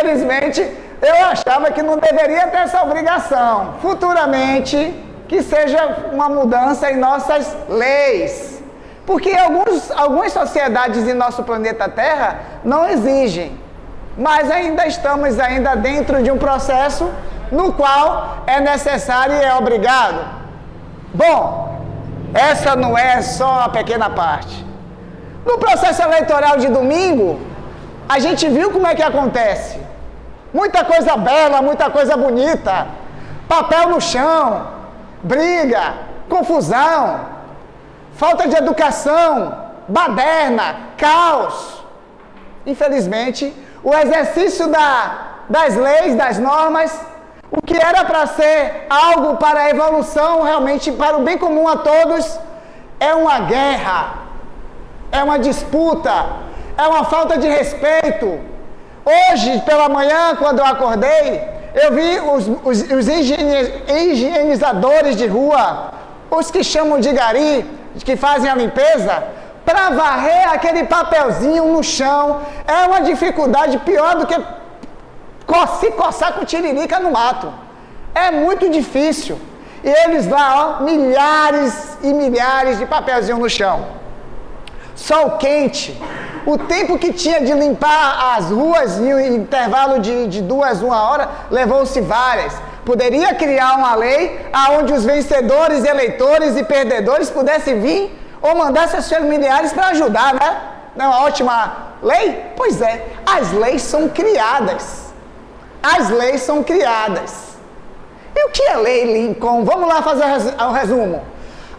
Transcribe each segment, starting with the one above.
infelizmente, eu achava que não deveria ter essa obrigação. Futuramente, que seja uma mudança em nossas leis. Porque algumas sociedades em nosso planeta Terra não exigem. Mas ainda estamos dentro de um processo no qual é necessário e é obrigado. Bom, essa não é só a pequena parte. No processo eleitoral de domingo, a gente viu como é que acontece. Muita coisa bela, muita coisa bonita. Papel no chão, briga, confusão, falta de educação, baderna, caos. Infelizmente, o exercício das leis, das normas, o que era para ser algo para a evolução, realmente para o bem comum a todos, é uma guerra, é uma disputa, é uma falta de respeito. Hoje, pela manhã, quando eu acordei, eu vi os higienizadores de rua, os que chamam de gari, que fazem a limpeza, para varrer aquele papelzinho no chão. É uma dificuldade pior do que se coçar com tiririca no mato. É muito difícil. E eles lá, ó, milhares e milhares de papelzinho no chão. Sol quente. O tempo que tinha de limpar as ruas em intervalo de 2, 1 hora, levou-se várias. Poderia criar uma lei onde os vencedores, eleitores e perdedores pudessem vir ou mandar seus familiares para ajudar, né? Não é uma ótima lei? Pois é, as leis são criadas. As leis são criadas. E o que é lei, Lincoln? Vamos lá fazer o resumo.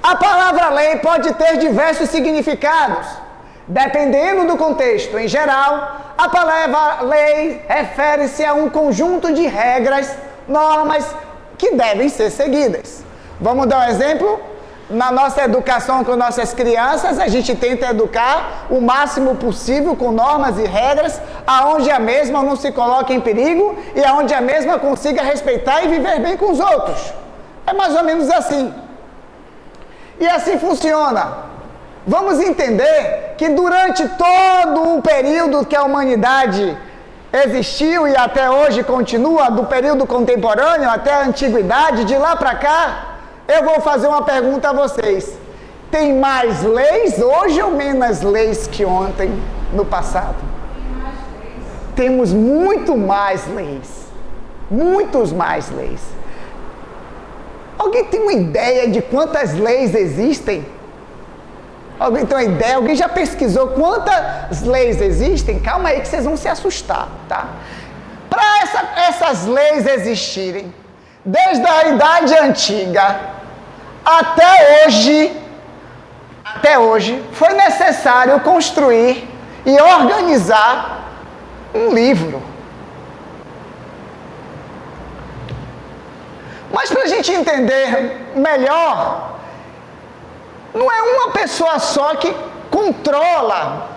A palavra lei pode ter diversos significados, dependendo do contexto. Em geral, a palavra lei refere-se a um conjunto de regras, normas que devem ser seguidas. Vamos dar um exemplo? Na nossa educação com nossas crianças, a gente tenta educar o máximo possível com normas e regras, aonde a mesma não se coloque em perigo e aonde a mesma consiga respeitar e viver bem com os outros. É mais ou menos assim. E assim funciona. Vamos entender que durante todo o período que a humanidade existiu e até hoje continua, do período contemporâneo até a antiguidade, de lá para cá, eu vou fazer uma pergunta a vocês. Tem mais leis hoje ou menos leis que ontem, no passado? Tem mais leis. Temos muito mais leis. Muitos mais leis. Alguém tem uma ideia de quantas leis existem? Alguém tem uma ideia? Alguém já pesquisou quantas leis existem? Calma aí que vocês vão se assustar, tá? Para essas leis existirem, desde a Idade Antiga até hoje, foi necessário construir e organizar um livro. Mas para a gente entender melhor, não é uma pessoa só que controla,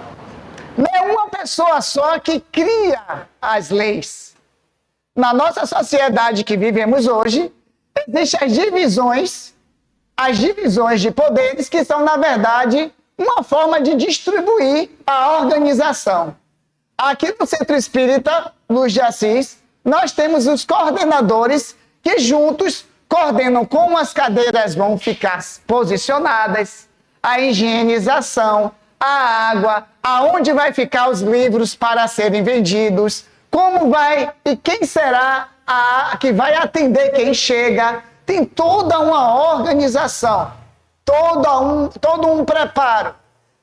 não é uma pessoa só que cria as leis. Na nossa sociedade que vivemos hoje, existem as divisões de poderes que são, na verdade, uma forma de distribuir a organização. Aqui no Centro Espírita Luz de Assis, nós temos os coordenadores que juntos coordenam como as cadeiras vão ficar posicionadas, a higienização, a água, aonde vai ficar os livros para serem vendidos, como vai e quem será que vai atender quem chega. Tem toda uma organização, todo um preparo.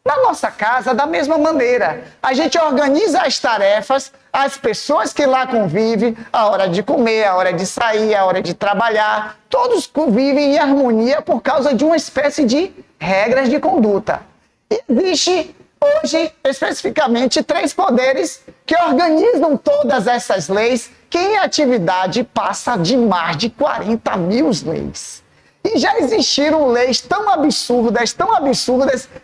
Na nossa casa, da mesma maneira, a gente organiza as tarefas, as pessoas que lá convivem, a hora de comer, a hora de sair, a hora de trabalhar, todos convivem em harmonia por causa de uma espécie de regras de conduta. E existe hoje, especificamente, 3 poderes que organizam todas essas leis, que em atividade passa de mais de 40 mil leis. E já existiram leis tão absurdas,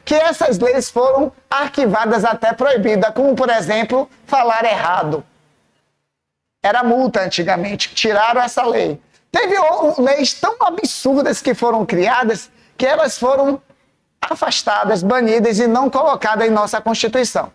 que essas leis foram arquivadas até proibidas, como, por exemplo, falar errado. Era multa antigamente, tiraram essa lei. Teve leis tão absurdas que foram criadas, que elas foram afastadas, banidas e não colocadas em nossa Constituição.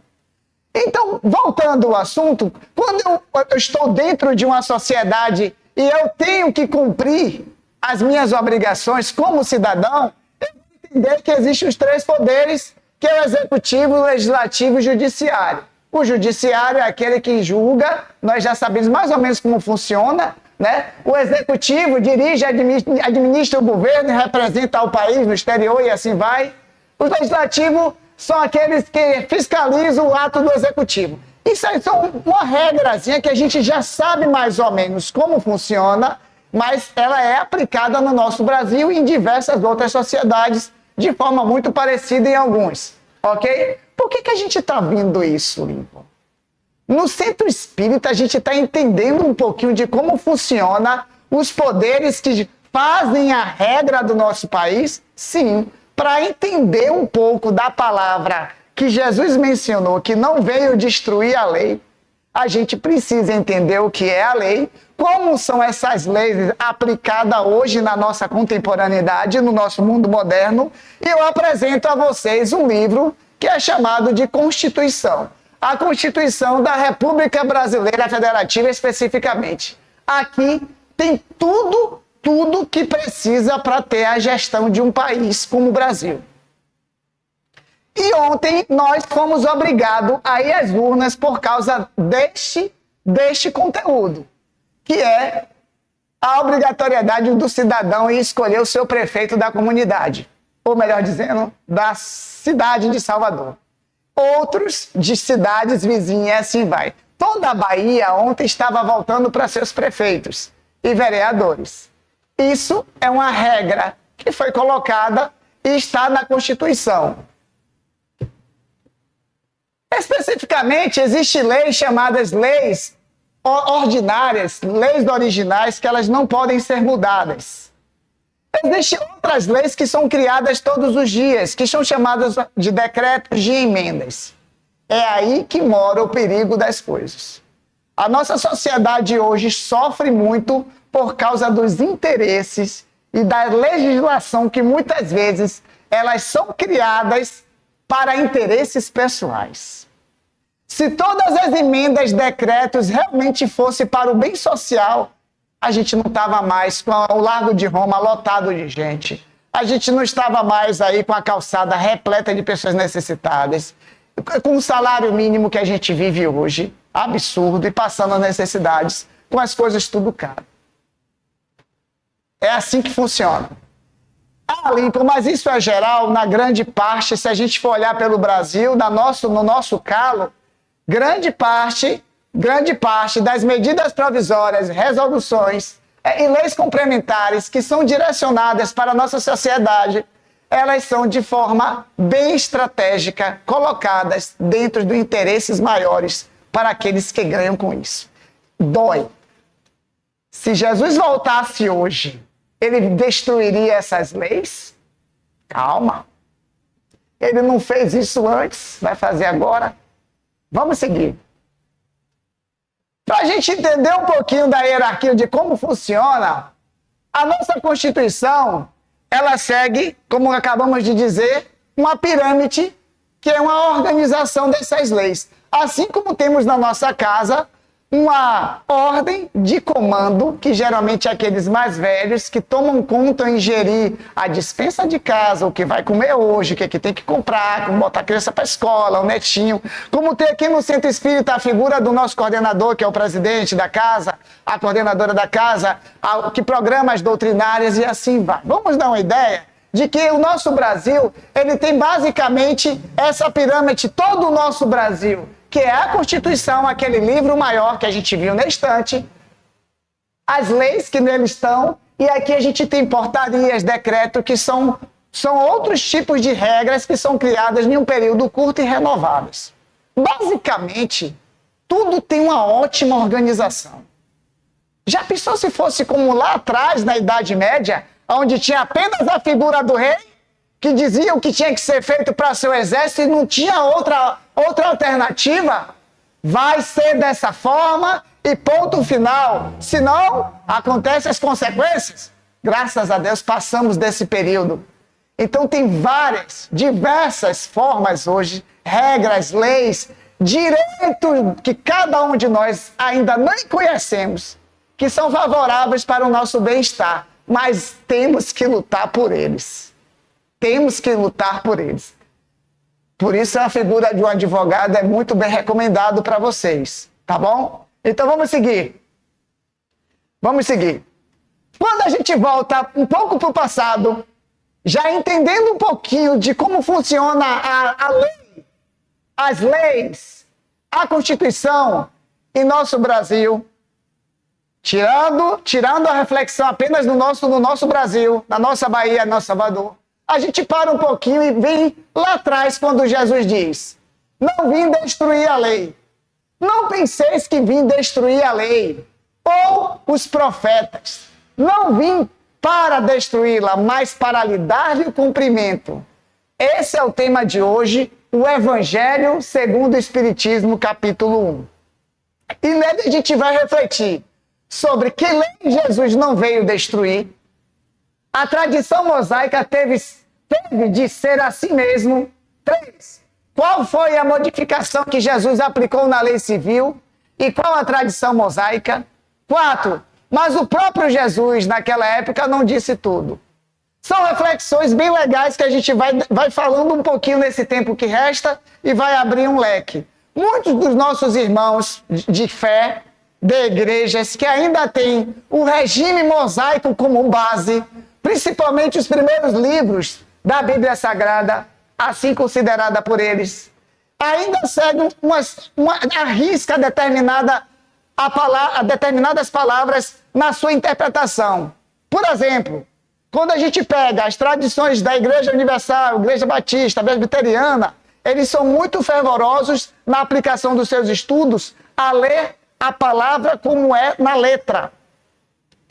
Então, voltando ao assunto, quando eu estou dentro de uma sociedade e eu tenho que cumprir as minhas obrigações como cidadão, eu tenho que entender que existem os três poderes, que é o executivo, o legislativo e o judiciário. O judiciário é aquele que julga, nós já sabemos mais ou menos como funciona, né? O executivo dirige, administra o governo, representa o país no exterior e assim vai. O legislativo são aqueles que fiscalizam o ato do executivo. Isso aí são uma regrazinha que a gente já sabe mais ou menos como funciona, mas ela é aplicada no nosso Brasil e em diversas outras sociedades de forma muito parecida em alguns, ok? Por que a gente está vendo isso, Lincoln? No Centro Espírita, a gente está entendendo um pouquinho de como funciona os poderes que fazem a regra do nosso país, sim, para entender um pouco da palavra que Jesus mencionou, que não veio destruir a lei. A gente precisa entender o que é a lei, como são essas leis aplicadas hoje na nossa contemporaneidade, no nosso mundo moderno, e eu apresento a vocês um livro que é chamado de Constituição. A Constituição da República Brasileira Federativa especificamente. Aqui tem tudo que precisa para ter a gestão de um país como o Brasil. E ontem nós fomos obrigados a ir às urnas por causa deste conteúdo, que é a obrigatoriedade do cidadão em escolher o seu prefeito da comunidade, ou melhor dizendo, da cidade de Salvador. Outros de cidades vizinhas, assim vai. Toda a Bahia ontem estava voltando para seus prefeitos e vereadores. Isso é uma regra que foi colocada e está na Constituição. Especificamente, existem leis chamadas leis ordinárias, leis originais, que elas não podem ser mudadas. Existem outras leis que são criadas todos os dias, que são chamadas de decretos de emendas. É aí que mora o perigo das coisas. A nossa sociedade hoje sofre muito por causa dos interesses e da legislação que muitas vezes elas são criadas para interesses pessoais. Se todas as emendas, decretos realmente fossem para o bem social, a gente não estava mais com o Largo de Roma lotado de gente. A gente não estava mais aí com a calçada repleta de pessoas necessitadas, com o salário mínimo que a gente vive hoje, absurdo, e passando as necessidades, com as coisas tudo caro. É assim que funciona. Ah, Lincoln, mas isso é geral, na grande parte, se a gente for olhar pelo Brasil, no nosso calo, grande parte das medidas provisórias, resoluções e leis complementares que são direcionadas para a nossa sociedade, elas são de forma bem estratégica, colocadas dentro de interesses maiores para aqueles que ganham com isso. Dói. Se Jesus voltasse hoje, ele destruiria essas leis? Calma. Ele não fez isso antes, vai fazer agora? Vamos seguir. Para a gente entender um pouquinho da hierarquia de como funciona, a nossa Constituição, ela segue, como acabamos de dizer, uma pirâmide, que é uma organização dessas leis. Assim como temos na nossa casa uma ordem de comando, que geralmente é aqueles mais velhos que tomam conta em gerir a despensa de casa, o que vai comer hoje, o que tem que comprar, como botar a criança para a escola, o netinho. Como tem aqui no Centro Espírita a figura do nosso coordenador, que é o presidente da casa, a coordenadora da casa, que programa as doutrinárias e assim vai. Vamos dar uma ideia de que o nosso Brasil, ele tem basicamente essa pirâmide, todo o nosso Brasil, que é a Constituição, aquele livro maior que a gente viu na estante, as leis que nele estão, e aqui a gente tem portarias, decretos, que são outros tipos de regras que são criadas em um período curto e renovadas. Basicamente, tudo tem uma ótima organização. Já pensou se fosse como lá atrás, na Idade Média, onde tinha apenas a figura do rei, que dizia o que tinha que ser feito para seu exército e não tinha outra alternativa? Vai ser dessa forma e ponto final. Senão, acontecem as consequências. Graças a Deus, passamos desse período. Então, tem diversas formas hoje, regras, leis, direitos que cada um de nós ainda nem conhecemos, que são favoráveis para o nosso bem-estar, mas temos que lutar por eles. Temos que lutar por eles. Por isso a figura de um advogado é muito bem recomendado para vocês, tá bom? Então vamos seguir. Vamos seguir. Quando a gente volta um pouco para o passado, já entendendo um pouquinho de como funciona a lei, as leis, a Constituição em nosso Brasil, tirando a reflexão apenas no nosso Brasil, na nossa Bahia, no Salvador, a gente para um pouquinho e vem lá atrás quando Jesus diz: não vim destruir a lei. Não penseis que vim destruir a lei ou os profetas. Não vim para destruí-la, mas para lhe dar-lhe o cumprimento. Esse é o tema de hoje, o Evangelho segundo o Espiritismo, capítulo 1. E nele a gente vai refletir sobre que lei Jesus não veio destruir. A tradição mosaica teve de ser assim mesmo. 3. Qual foi a modificação que Jesus aplicou na lei civil? E qual a tradição mosaica? 4. Mas o próprio Jesus, naquela época, não disse tudo. São reflexões bem legais que a gente vai falando um pouquinho nesse tempo que resta e vai abrir um leque. Muitos dos nossos irmãos de fé, de igrejas, que ainda têm o regime mosaico como base, principalmente os primeiros livros da Bíblia Sagrada, assim considerada por eles, ainda seguem arrisca determinadas palavras na sua interpretação. Por exemplo, quando a gente pega as tradições da Igreja Universal, Igreja Batista, Presbiteriana, eles são muito fervorosos na aplicação dos seus estudos a ler a palavra como é na letra.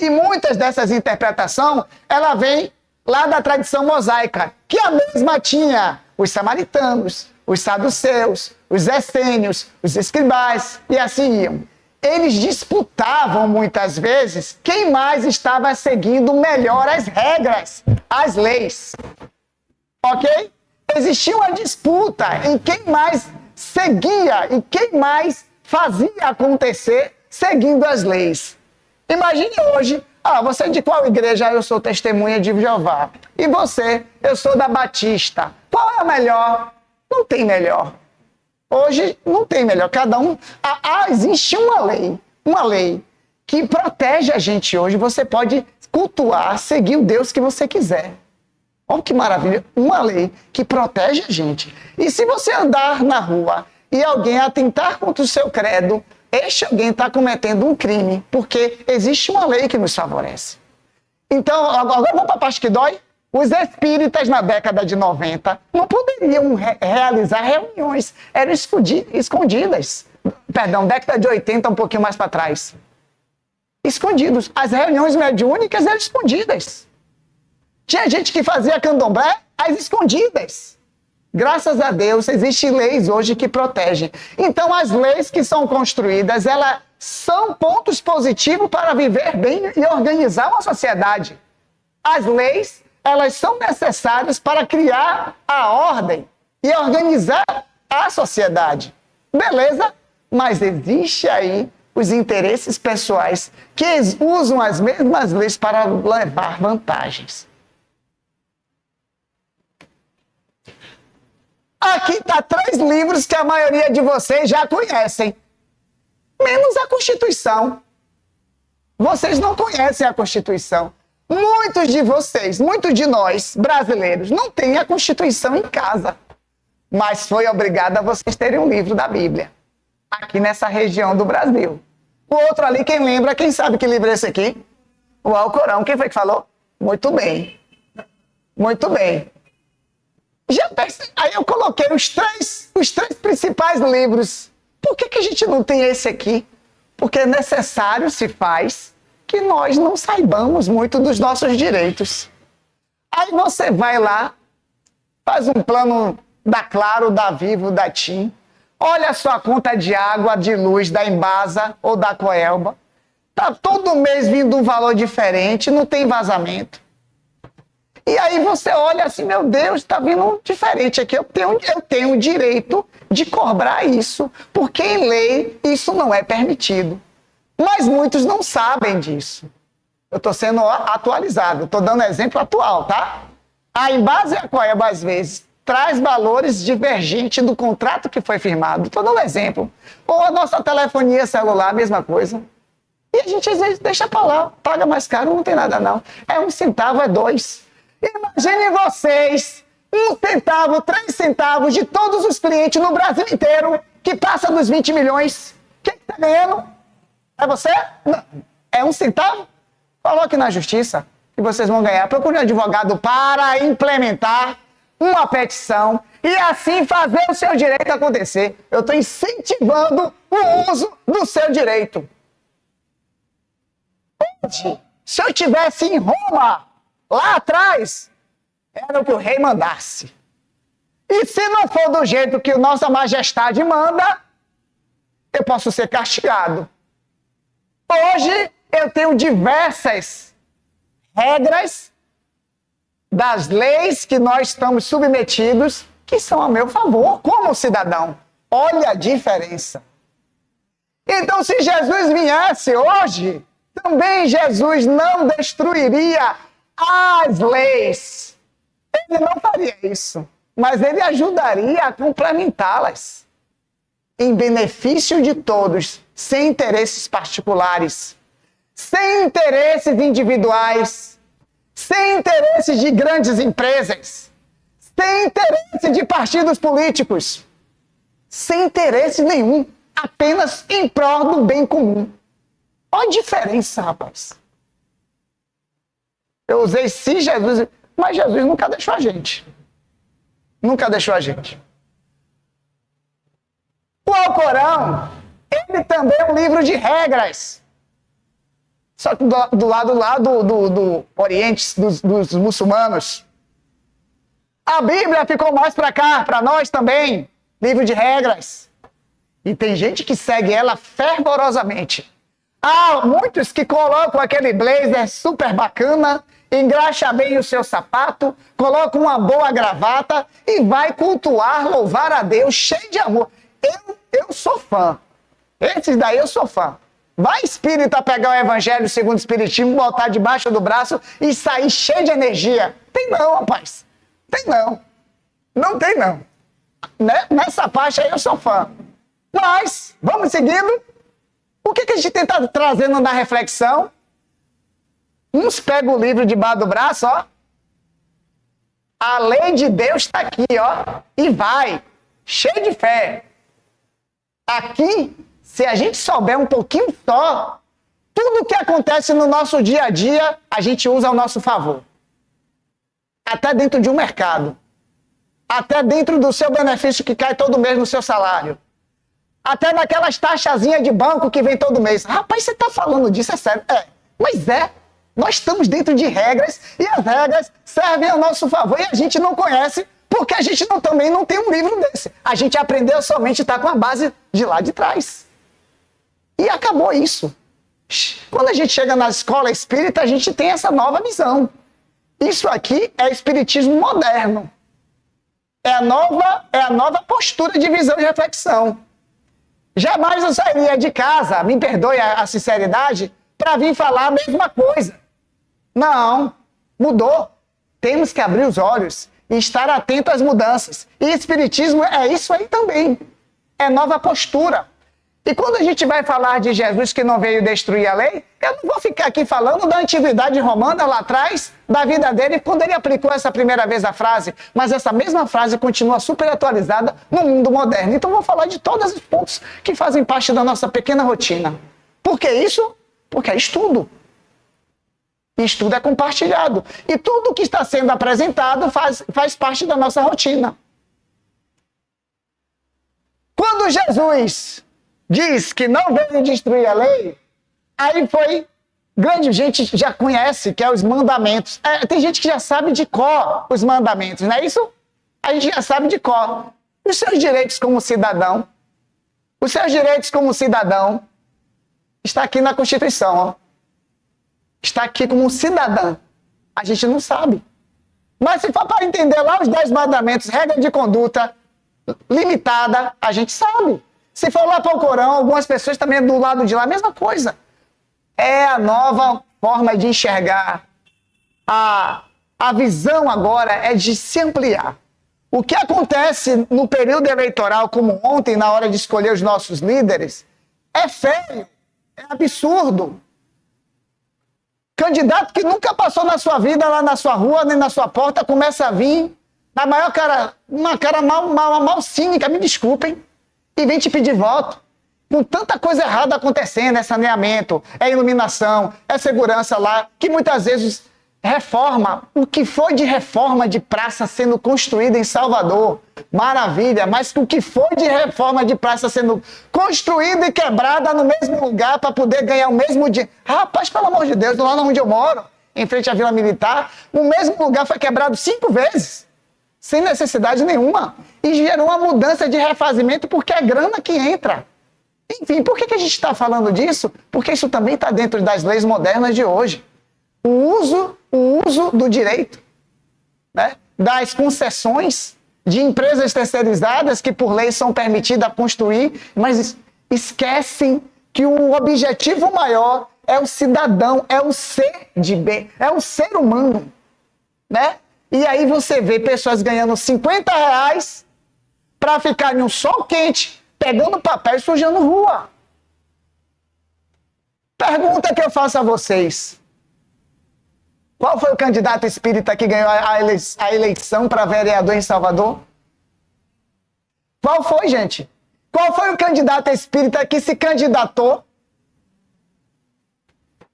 E muitas dessas interpretações, ela vem lá da tradição mosaica, que a mesma tinha os samaritanos, os saduceus, os essênios, os escribais, e assim iam. Eles disputavam muitas vezes quem mais estava seguindo melhor as regras, as leis. Ok? Existia uma disputa em quem mais seguia e quem mais fazia acontecer seguindo as leis. Imagine hoje, você é de qual igreja? Eu sou testemunha de Jeová. E você? Eu sou da Batista. Qual é a melhor? Não tem melhor. Hoje não tem melhor. Cada um... existe uma lei que protege a gente hoje. Você pode cultuar, seguir o Deus que você quiser. Olha que maravilha. Uma lei que protege a gente. E se você andar na rua e alguém atentar contra o seu credo, este alguém está cometendo um crime, porque existe uma lei que nos favorece. Então, agora vamos para a parte que dói. Os espíritas, na década de 90, não poderiam realizar reuniões. Eram escondidas. Perdão, década de 80, um pouquinho mais para trás. Escondidos. As reuniões mediúnicas eram escondidas. Tinha gente que fazia candomblé às escondidas. Graças a Deus, existem leis hoje que protegem. Então, as leis que são construídas, elas são pontos positivos para viver bem e organizar uma sociedade. As leis, elas são necessárias para criar a ordem e organizar a sociedade. Beleza? Mas existe aí os interesses pessoais que usam as mesmas leis para levar vantagens. Aqui está 3 livros que a maioria de vocês já conhecem. Menos a Constituição. Vocês não conhecem a Constituição. Muitos de vocês, muitos de nós, brasileiros, não têm a Constituição em casa. Mas foi obrigado a vocês terem um livro da Bíblia. Aqui nessa região do Brasil. O outro ali, quem lembra, quem sabe que livro é esse aqui? O Alcorão. Quem foi que falou? Muito bem. Muito bem. Aí eu coloquei os três principais livros. Por que a gente não tem esse aqui? Porque é necessário, se faz, que nós não saibamos muito dos nossos direitos. Aí você vai lá, faz um plano da Claro, da Vivo, da TIM, olha a sua conta de água, de luz, da Embasa ou da Coelba. Tá todo mês vindo um valor diferente, não tem vazamento. E aí você olha assim, meu Deus, está vindo diferente aqui. Eu tenho o direito de cobrar isso, porque em lei isso não é permitido. Mas muitos não sabem disso. Eu estou sendo atualizado, estou dando exemplo atual, tá? A Embasa e a Coelba, às vezes, traz valores divergentes do contrato que foi firmado. Estou dando exemplo. Ou a nossa telefonia celular, a mesma coisa. E a gente, às vezes, deixa para lá, paga mais caro, não tem nada não. É 1 centavo, é 2. Imaginem vocês, 1 centavo, 3 centavos de todos os clientes no Brasil inteiro, que passa dos 20 milhões. Quem está ganhando? É você? Não. É 1 centavo? Coloque na justiça que vocês vão ganhar. Procure um advogado para implementar uma petição e assim fazer o seu direito acontecer. Eu estou incentivando o uso do seu direito. Hoje, se eu estivesse em Roma, lá atrás, era o que o rei mandasse. E se não for do jeito que Nossa Majestade manda, eu posso ser castigado. Hoje, eu tenho diversas regras das leis que nós estamos submetidos que são a meu favor como cidadão. Olha a diferença. Então, se Jesus viesse hoje, também Jesus não destruiria as leis. Ele não faria isso, mas ele ajudaria a complementá-las em benefício de todos, sem interesses particulares, sem interesses individuais, sem interesses de grandes empresas, sem interesse de partidos políticos, sem interesse nenhum, apenas em prol do bem comum. Olha a diferença, rapaz. Eu usei se Jesus, mas Jesus nunca deixou a gente. Nunca deixou a gente. O Alcorão, ele também é um livro de regras. Só que do lado lá do Oriente, dos muçulmanos. A Bíblia ficou mais para cá, para nós também. Livro de regras. E tem gente que segue ela fervorosamente. Há muitos que colocam aquele blazer super bacana, engraxa bem o seu sapato, coloca uma boa gravata e vai cultuar, louvar a Deus, cheio de amor. Eu sou fã. Esses daí eu sou fã. Vai espírita pegar o evangelho segundo o espiritismo, botar debaixo do braço e sair cheio de energia. Tem não, rapaz. Tem não. Não tem não. Nessa parte aí eu sou fã. Mas, vamos seguindo. O que a gente tenta trazendo na reflexão? Uns pegam o livro debaixo do braço, ó. A lei de Deus está aqui, ó. E vai. Cheio de fé. Aqui, se a gente souber um pouquinho só, tudo que acontece no nosso dia a dia, a gente usa ao nosso favor. Até dentro de um mercado. Até dentro do seu benefício que cai todo mês no seu salário. Até naquelas taxazinhas de banco que vem todo mês. Rapaz, você está falando disso, é sério? É, mas é. Nós estamos dentro de regras e as regras servem ao nosso favor e a gente não conhece porque a gente também não tem um livro desse. A gente aprendeu somente a estar com a base de lá de trás. E acabou isso. Quando a gente chega na escola espírita, a gente tem essa nova visão. Isso aqui é espiritismo moderno. É a nova postura de visão e reflexão. Jamais eu sairia de casa, me perdoe a sinceridade, para vir falar a mesma coisa. Não, mudou. Temos que abrir os olhos e estar atento às mudanças. E espiritismo é isso aí também. É nova postura. E quando a gente vai falar de Jesus que não veio destruir a lei, eu não vou ficar aqui falando da antiguidade romana lá atrás, da vida dele, quando ele aplicou essa primeira vez a frase, mas essa mesma frase continua super atualizada no mundo moderno. Então eu vou falar de todos os pontos que fazem parte da nossa pequena rotina. Por que isso? Porque é estudo. E estudo é compartilhado. E tudo que está sendo apresentado faz parte da nossa rotina. Quando Jesus diz que não veio destruir a lei, aí foi... Grande gente já conhece, que é os mandamentos. Tem gente que já sabe de cor os mandamentos, não é isso? A gente já sabe de cor. Os seus direitos como cidadão, os seus direitos como cidadão, está aqui na Constituição, ó. Está aqui como um cidadão. A gente não sabe. Mas se for para entender lá os 10 mandamentos, regra de conduta limitada, a gente sabe. Se for lá para o Corão, algumas pessoas também do lado de lá, a mesma coisa. É a nova forma de enxergar. A visão agora é de se ampliar. O que acontece no período eleitoral, como ontem, na hora de escolher os nossos líderes, é feio, é absurdo. Candidato que nunca passou na sua vida, lá na sua rua, nem na sua porta, começa a vir, na maior cara, uma cara mal cínica, me desculpem, e vem te pedir voto. Com tanta coisa errada acontecendo, é saneamento, é iluminação, é segurança lá, que muitas vezes reforma, o que foi de reforma de praça sendo construída em Salvador, maravilha, mas o que foi de reforma de praça sendo construída e quebrada no mesmo lugar para poder ganhar o mesmo dinheiro. Rapaz, pelo amor de Deus, lá onde eu moro, em frente à Vila Militar, o mesmo lugar foi quebrado 5 vezes, sem necessidade nenhuma, e gerou uma mudança de refazimento porque é grana que entra. Enfim, por que a gente está falando disso? Porque isso também está dentro das leis modernas de hoje. O uso do direito, né? Das concessões de empresas terceirizadas que por lei são permitidas a construir, mas esquecem que o objetivo maior é o cidadão, é o ser de bem, é o ser humano, né? E aí você vê pessoas ganhando R$50 para ficar em um sol quente, pegando papel e sujando rua. Pergunta que eu faço a vocês. Qual foi o candidato espírita que ganhou a eleição para vereador em Salvador? Qual foi, gente? Qual foi o candidato espírita que se candidatou?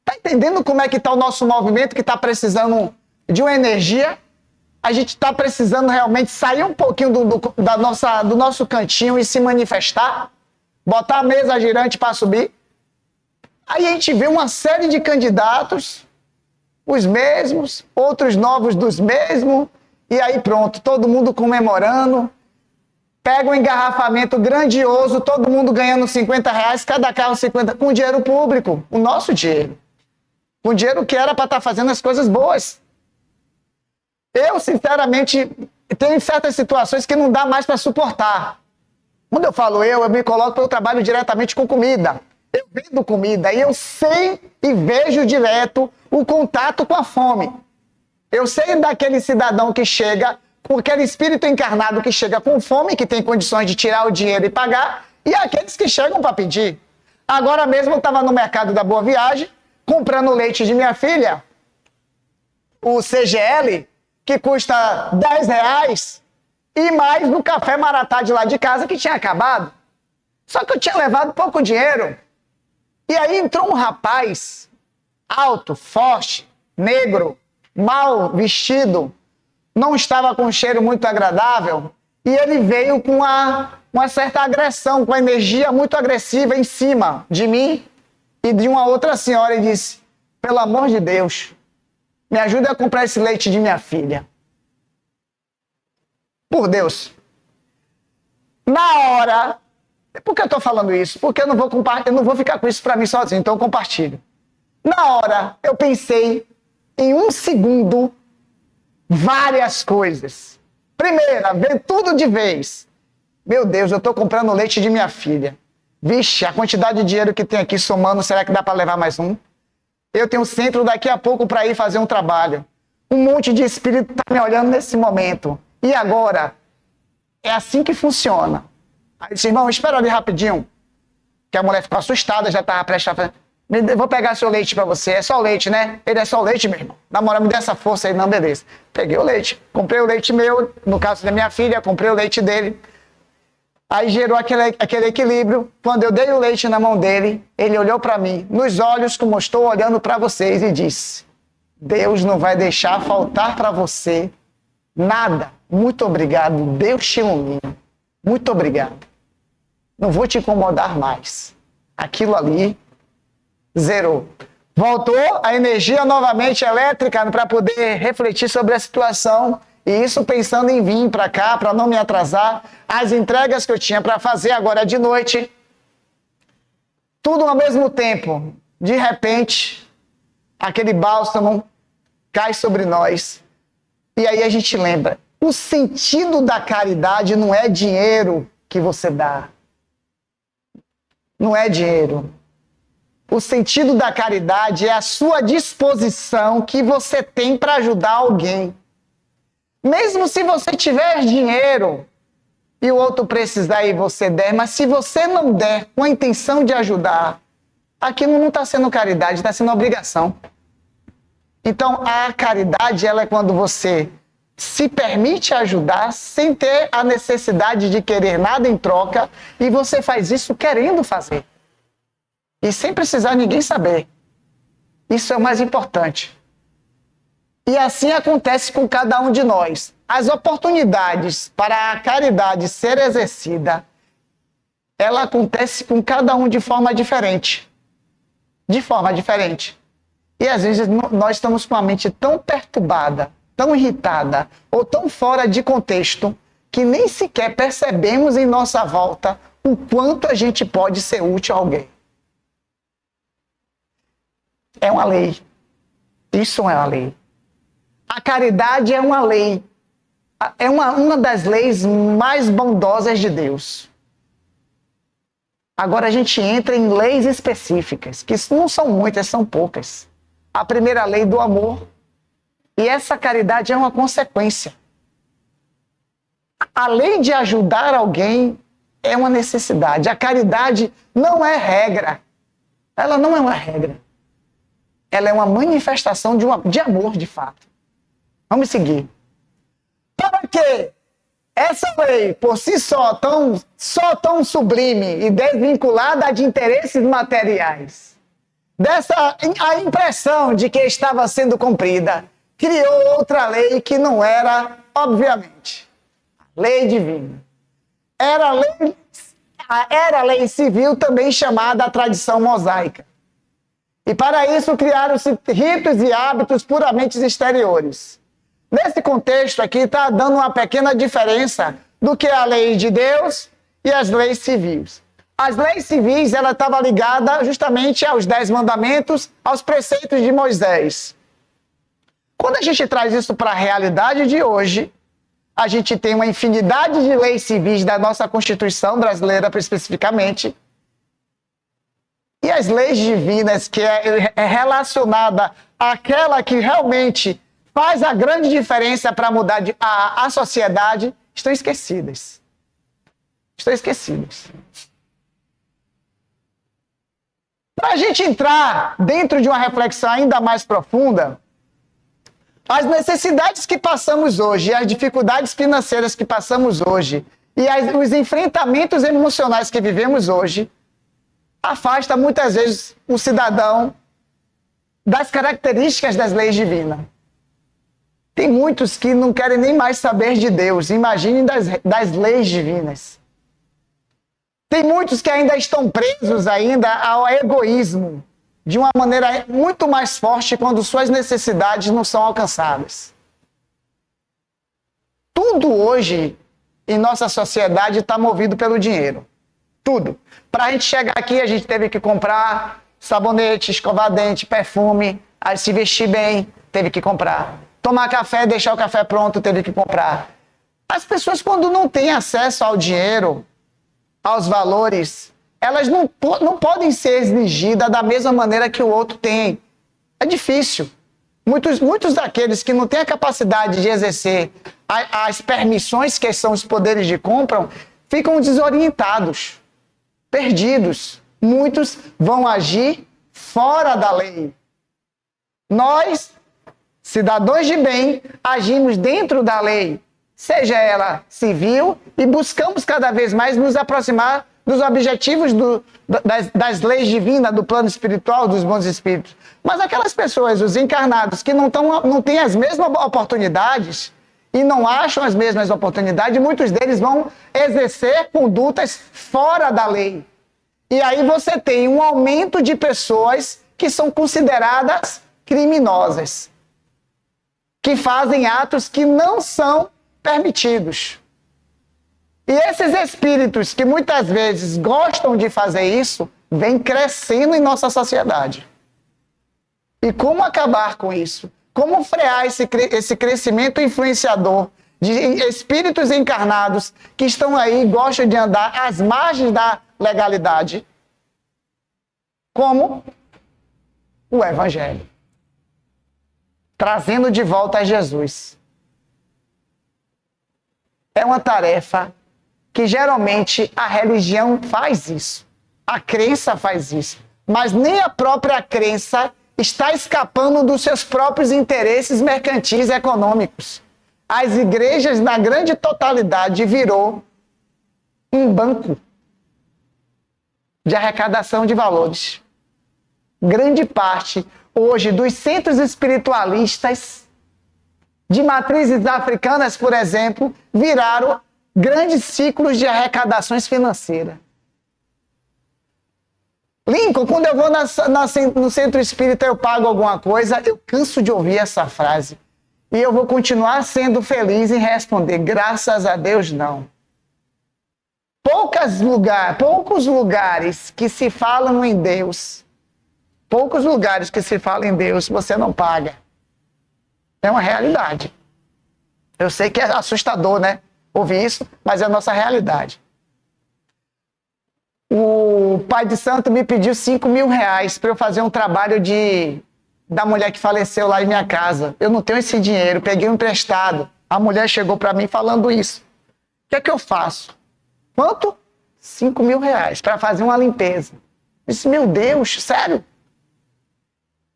Está entendendo como é que está o nosso movimento, que está precisando de uma energia? A gente está precisando realmente sair um pouquinho do nosso cantinho e se manifestar? Botar a mesa girante para subir? Aí a gente vê uma série de candidatos, os mesmos, outros novos dos mesmos, e aí pronto, todo mundo comemorando, pega um engarrafamento grandioso, todo mundo ganhando R$50, cada carro 50, com dinheiro público, o nosso dinheiro. Com dinheiro que era para estar fazendo as coisas boas. Eu, sinceramente, tenho certas situações que não dá mais para suportar. Quando eu falo eu me coloco porque eu trabalho diretamente com comida. Eu vendo comida e eu sei e vejo direto o contato com a fome. Eu sei daquele cidadão que chega, com aquele espírito encarnado que chega com fome, que tem condições de tirar o dinheiro e pagar, e aqueles que chegam para pedir. Agora mesmo eu estava no mercado da Boa Viagem, comprando o leite de minha filha, o CGL, que custa R$10, e mais no café Maratá de lá de casa, que tinha acabado. Só que eu tinha levado pouco dinheiro. E aí entrou um rapaz alto, forte, negro, mal vestido, não estava com um cheiro muito agradável, e ele veio com uma certa agressão, com uma energia muito agressiva em cima de mim e de uma outra senhora, e disse: pelo amor de Deus, me ajude a comprar esse leite de minha filha. Por Deus. Na hora... Por que eu estou falando isso? Porque eu não vou ficar com isso para mim sozinho, então eu compartilho. Na hora, eu pensei em 1 segundo várias coisas. Primeira, ver tudo de vez. Meu Deus, eu estou comprando o leite de minha filha. Vixe, a quantidade de dinheiro que tem aqui somando, será que dá para levar mais um? Eu tenho um centro daqui a pouco para ir fazer um trabalho. Um monte de espírito está me olhando nesse momento. E agora? É assim que funciona. Aí disse: irmão, espera ali rapidinho. Que a mulher ficou assustada, já estava prestes a fazer. Vou pegar seu leite para você. É só o leite, né? Ele é só o leite, meu irmão. Na moral, me dê essa força aí. Não, beleza. Peguei o leite. Comprei o leite meu, no caso da minha filha, comprei o leite dele. Aí gerou aquele equilíbrio. Quando eu dei o leite na mão dele, ele olhou para mim, nos olhos, como estou olhando para vocês, e disse: Deus não vai deixar faltar para você nada. Muito obrigado. Deus te ilumine. Muito obrigado. Não vou te incomodar mais. Aquilo ali zerou. Voltou a energia novamente elétrica para poder refletir sobre a situação. E isso pensando em vir para cá, para não me atrasar. As entregas que eu tinha para fazer agora de noite. Tudo ao mesmo tempo. De repente, aquele bálsamo cai sobre nós. E aí a gente lembra, o sentido da caridade não é dinheiro que você dá. Não é dinheiro. O sentido da caridade é a sua disposição que você tem para ajudar alguém. Mesmo se você tiver dinheiro e o outro precisar e você der, mas se você não der com a intenção de ajudar, aquilo não está sendo caridade, está sendo obrigação. Então, a caridade, ela é quando você se permite ajudar sem ter a necessidade de querer nada em troca e você faz isso querendo fazer. E sem precisar ninguém saber. Isso é o mais importante. E assim acontece com cada um de nós. As oportunidades para a caridade ser exercida, ela acontece com cada um de forma diferente. De forma diferente. E às vezes nós estamos com a mente tão perturbada, tão irritada ou tão fora de contexto que nem sequer percebemos em nossa volta o quanto a gente pode ser útil a alguém. É uma lei. Isso é uma lei. A caridade é uma lei. É uma das leis mais bondosas de Deus. Agora a gente entra em leis específicas, que não são muitas, são poucas. A primeira lei do amor. E essa caridade é uma consequência. A lei de ajudar alguém é uma necessidade. A caridade não é regra. Ela não é uma regra. Ela é uma manifestação de amor, de fato. Vamos seguir. Para que essa lei, por si só tão sublime e desvinculada de interesses materiais, a impressão de que estava sendo cumprida, criou outra lei que não era, obviamente, a lei divina. Era a lei civil, também chamada a tradição mosaica. E para isso criaram-se ritos e hábitos puramente exteriores. Nesse contexto aqui está dando uma pequena diferença do que a lei de Deus e as leis civis. As leis civis, ela estava ligada justamente aos 10 mandamentos, aos preceitos de Moisés. Quando a gente traz isso para a realidade de hoje, a gente tem uma infinidade de leis civis da nossa Constituição brasileira, especificamente, e as leis divinas, que é relacionada àquela que realmente faz a grande diferença para mudar a sociedade, estão esquecidas. Estão esquecidas. Para a gente entrar dentro de uma reflexão ainda mais profunda, as necessidades que passamos hoje, as dificuldades financeiras que passamos hoje e os enfrentamentos emocionais que vivemos hoje, afasta muitas vezes o cidadão das características das leis divinas. Tem muitos que não querem nem mais saber de Deus, imaginem das leis divinas. Tem muitos que ainda estão presos ainda ao egoísmo, de uma maneira muito mais forte quando suas necessidades não são alcançadas. Tudo hoje em nossa sociedade está movido pelo dinheiro. Tudo. Para a gente chegar aqui, a gente teve que comprar sabonete, escovar dente, perfume, aí se vestir bem, teve que comprar. Tomar café, deixar o café pronto, teve que comprar. As pessoas, quando não têm acesso ao dinheiro, aos valores, elas não podem ser exigidas da mesma maneira que o outro tem. É difícil. Muitos daqueles que não têm a capacidade de exercer as permissões que são os poderes de compra, ficam desorientados, perdidos. Muitos vão agir fora da lei. Nós, cidadãos de bem, agimos dentro da lei, seja ela civil, e buscamos cada vez mais nos aproximar dos objetivos das leis divinas, do plano espiritual, dos bons espíritos. Mas aquelas pessoas, os encarnados, que não têm as mesmas oportunidades e não acham as mesmas oportunidades, muitos deles vão exercer condutas fora da lei. E aí você tem um aumento de pessoas que são consideradas criminosas, que fazem atos que não são permitidos. E esses espíritos que muitas vezes gostam de fazer isso, vêm crescendo em nossa sociedade. E como acabar com isso? Como frear esse crescimento influenciador de espíritos encarnados que estão aí e gostam de andar às margens da legalidade? Como o Evangelho. Trazendo de volta a Jesus. É uma tarefa que geralmente a religião faz isso. A crença faz isso. Mas nem a própria crença está escapando dos seus próprios interesses mercantis e econômicos. As igrejas, na grande totalidade, virou um banco de arrecadação de valores. Grande parte, hoje, dos centros espiritualistas de matrizes africanas, por exemplo, viraram grandes ciclos de arrecadações financeiras. Lincoln, quando eu vou no centro espírita eu pago alguma coisa, eu canso de ouvir essa frase. E eu vou continuar sendo feliz em responder, graças a Deus, não. Poucos lugares que se falam em Deus, você não paga. É uma realidade. Eu sei que é assustador, né? Ouvir isso, mas é a nossa realidade. O pai de santo me pediu 5 mil reais para eu fazer um trabalho da mulher que faleceu lá em minha casa. Eu não tenho esse dinheiro, peguei um emprestado. A mulher chegou para mim falando isso. O que é que eu faço? Quanto? 5 mil reais para fazer uma limpeza. Eu disse, meu Deus, sério?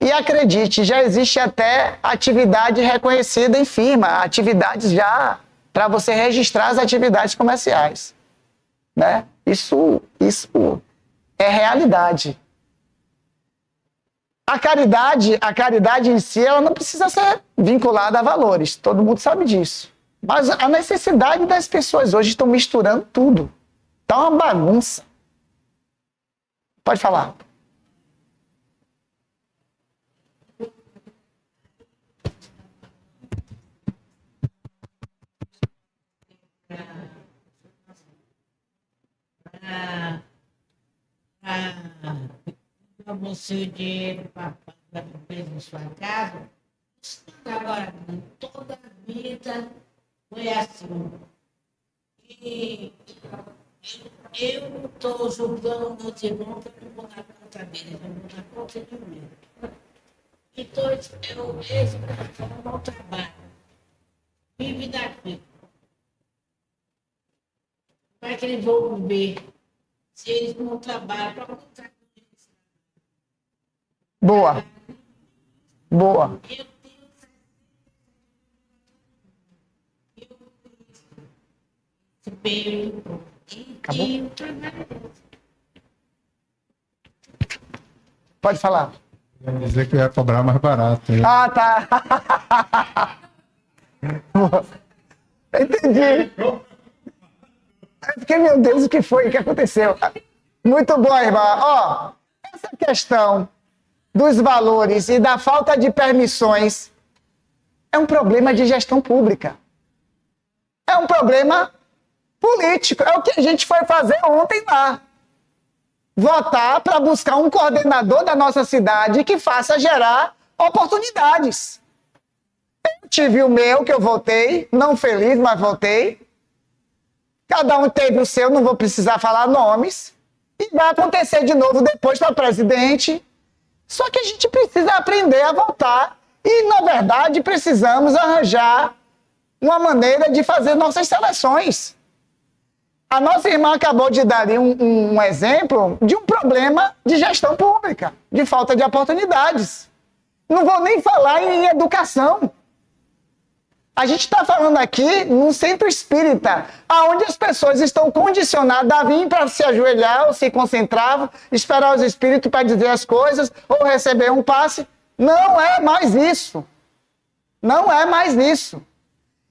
E acredite, já existe até atividade reconhecida em firma, atividades já para você registrar as atividades comerciais. Né? Isso é realidade. A caridade em si, ela não precisa ser vinculada a valores. Todo mundo sabe disso. Mas a necessidade das pessoas hoje estão misturando tudo. Tá uma bagunça. Pode falar. Para você o dinheiro para limpeza na sua casa, agora toda a vida foi assim. E eu não estou julgando meus irmãos, eu não vou na conta deles, eu vou na conta de mim. Então eu mesmo faço meu trabalho. Vive daqui. Como é que eles vão viver se eles não trabalham para contar com eles? Boa. Boa. Acabou? Pode falar. Ia dizer que eu ia cobrar mais barato. Hein? Ah, tá. Entendi. É porque, meu Deus, o que foi? O que aconteceu? Muito bom, irmã. Ó, essa questão dos valores e da falta de permissões é um problema de gestão pública. É um problema político. É o que a gente foi fazer ontem lá. Votar para buscar um coordenador da nossa cidade que faça gerar oportunidades. Eu tive o meu, que eu votei, não feliz, mas votei. Cada um teve o seu, não vou precisar falar nomes. E vai acontecer de novo depois para presidente. Só que a gente precisa aprender a votar. E, na verdade, precisamos arranjar uma maneira de fazer nossas seleções. A nossa irmã acabou de dar ali um exemplo de um problema de gestão pública, de falta de oportunidades. Não vou nem falar em educação. A gente está falando aqui num centro espírita, onde as pessoas estão condicionadas a vir para se ajoelhar ou se concentrar, esperar os espíritos para dizer as coisas, ou receber um passe. Não é mais isso. Não é mais isso.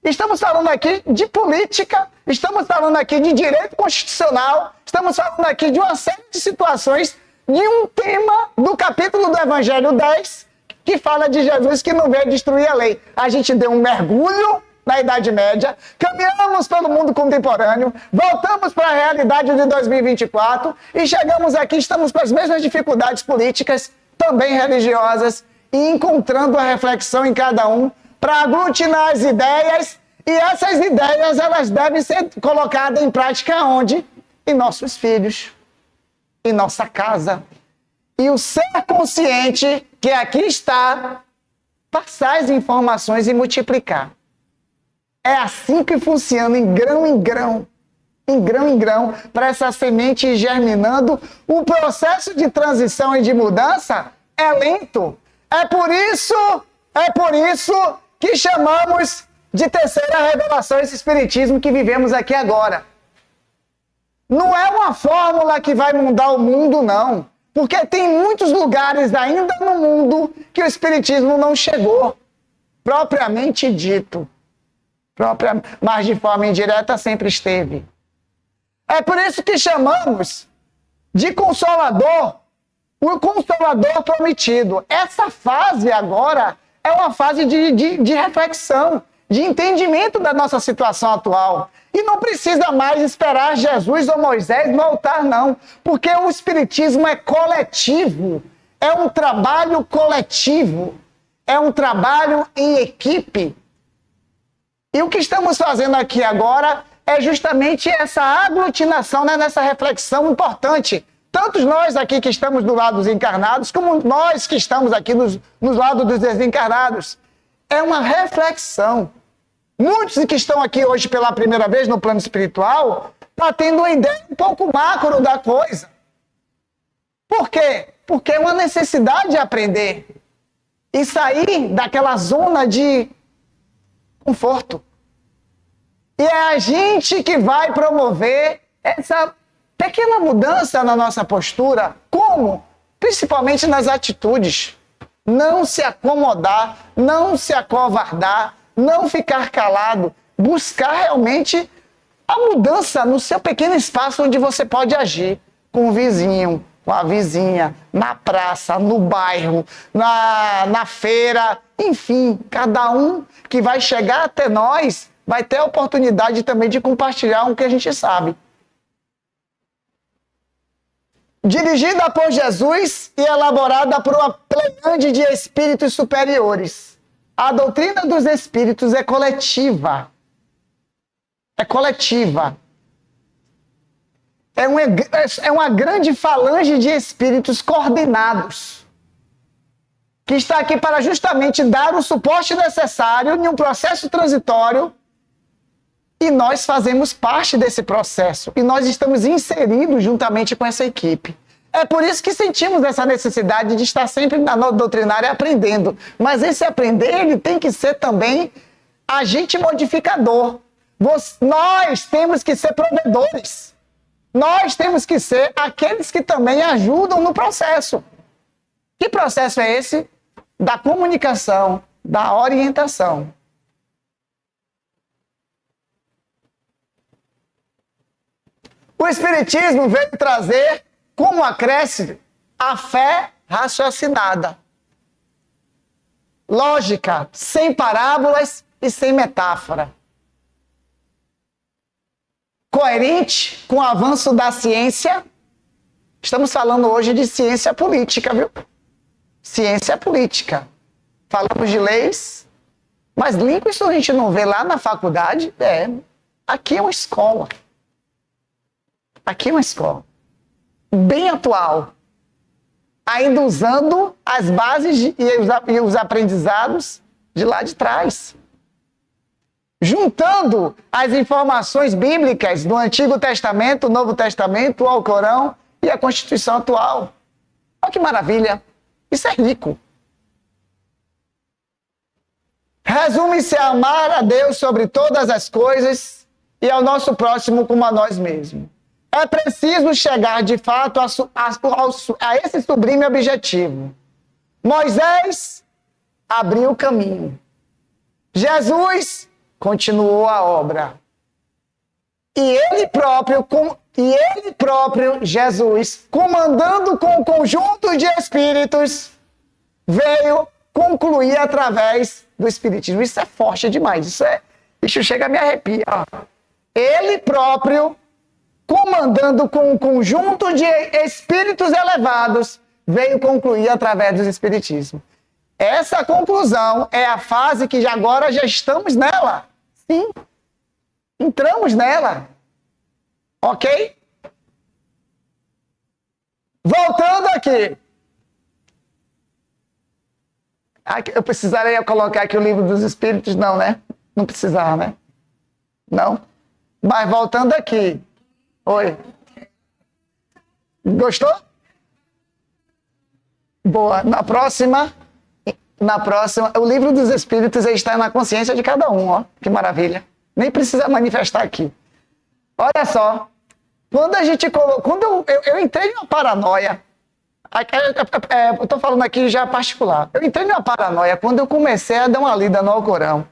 Estamos falando aqui de política, estamos falando aqui de direito constitucional, estamos falando aqui de uma série de situações, de um tema do capítulo do Evangelho 10, que fala de Jesus que não veio destruir a lei. A gente deu um mergulho na Idade Média, caminhamos pelo mundo contemporâneo, voltamos para a realidade de 2024 e chegamos aqui, estamos com as mesmas dificuldades políticas, também religiosas, e encontrando a reflexão em cada um para aglutinar as ideias, e essas ideias elas devem ser colocadas em prática onde? Em nossos filhos, em nossa casa. E o ser consciente que aqui está, passar as informações e multiplicar. É assim que funciona, em grão, para essa semente ir germinando. O processo de transição e de mudança é lento. É por isso que chamamos de terceira revelação esse espiritismo que vivemos aqui agora. Não é uma fórmula que vai mudar o mundo, não. Porque tem muitos lugares ainda no mundo que o espiritismo não chegou, propriamente dito. Mas de forma indireta sempre esteve. É por isso que chamamos de Consolador, o Consolador prometido. Essa fase agora é uma fase de reflexão, de entendimento da nossa situação atual. E não precisa mais esperar Jesus ou Moisés no altar, não. Porque o espiritismo é coletivo. É um trabalho coletivo. É um trabalho em equipe. E o que estamos fazendo aqui agora é justamente essa aglutinação, né, nessa reflexão importante. Tanto nós aqui que estamos do lado dos encarnados, como nós que estamos aqui nos lados dos desencarnados. É uma reflexão. Muitos que estão aqui hoje pela primeira vez no plano espiritual estão tendo uma ideia um pouco macro da coisa. Por quê? Porque é uma necessidade de aprender e sair daquela zona de conforto. E é a gente que vai promover essa pequena mudança na nossa postura. Como? Principalmente nas atitudes. Não se acomodar, não se acovardar, não ficar calado, buscar realmente a mudança no seu pequeno espaço onde você pode agir, com o vizinho, com a vizinha, na praça, no bairro, na feira, enfim, cada um que vai chegar até nós vai ter a oportunidade também de compartilhar o que a gente sabe. Dirigida por Jesus e elaborada por uma pleiade de espíritos superiores. A doutrina dos espíritos é coletiva. É coletiva. É uma grande falange de espíritos coordenados, que está aqui para justamente dar o suporte necessário em um processo transitório, e nós fazemos parte desse processo, e nós estamos inseridos juntamente com essa equipe. É por isso que sentimos essa necessidade de estar sempre na doutrinária aprendendo. Mas esse aprender, ele tem que ser também agente modificador. Nós temos que ser provedores. Nós temos que ser aqueles que também ajudam no processo. Que processo é esse? Da comunicação, da orientação. O Espiritismo veio trazer como acréscimo a fé raciocinada. Lógica, sem parábolas e sem metáfora. Coerente com o avanço da ciência. Estamos falando hoje de ciência política, viu? Ciência política. Falamos de leis, mas isso a gente não vê lá na faculdade. Aqui é uma escola. Aqui é uma escola. Bem atual. Ainda usando as bases e os aprendizados de lá de trás. Juntando as informações bíblicas do Antigo Testamento, Novo Testamento, o Alcorão e a Constituição atual. Olha que maravilha. Isso é rico. Resume-se a amar a Deus sobre todas as coisas e ao nosso próximo como a nós mesmos. É preciso chegar, de fato, a esse sublime objetivo. Moisés abriu o caminho. Jesus continuou a obra. E ele próprio, Jesus, comandando com um conjunto de espíritos, veio concluir através do Espiritismo. Isso é forte demais. Isso chega a me arrepiar. Ele próprio, comandando com um conjunto de espíritos elevados, veio concluir através do Espiritismo. Essa conclusão é a fase que agora já estamos nela. Sim. Entramos nela. Ok? Voltando aqui. Eu precisaria colocar aqui o Livro dos Espíritos? Não, né? Não precisava, né? Não? Mas voltando aqui. Oi. Gostou? Boa. Na próxima, o Livro dos Espíritos está na consciência de cada um, ó. Que maravilha. Nem precisa manifestar aqui. Olha só. Quando eu entrei numa paranoia, eu estou falando aqui já particular. Eu entrei numa paranoia quando eu comecei a dar uma lida no Alcorão.